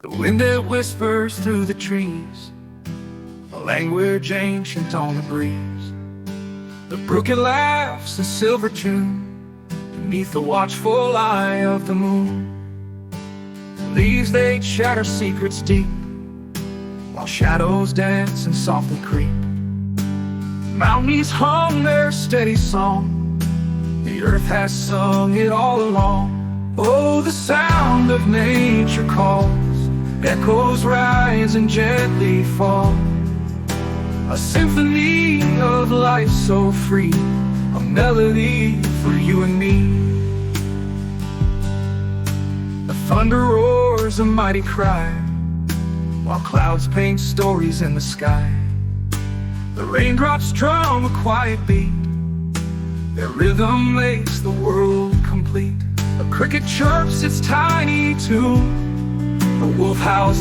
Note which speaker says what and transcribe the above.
Speaker 1: The wind that whispers through the trees, a language ancient on the breeze. The brook it laughs a silver tune beneath the watchful eye of the moon. The leaves they chatter secrets deep, while shadows dance and softly creep. Mountains hum their steady song, the earth has sung it all along. Oh, the sound of nature calls, echoes rise and gently fall. A symphony of life so free, a melody for you and me. The thunder roars a mighty cry, while clouds paint stories in the sky. The raindrops drum a quiet beat, their rhythm makes the world complete. A cricket chirps its tiny tune, a wolf howls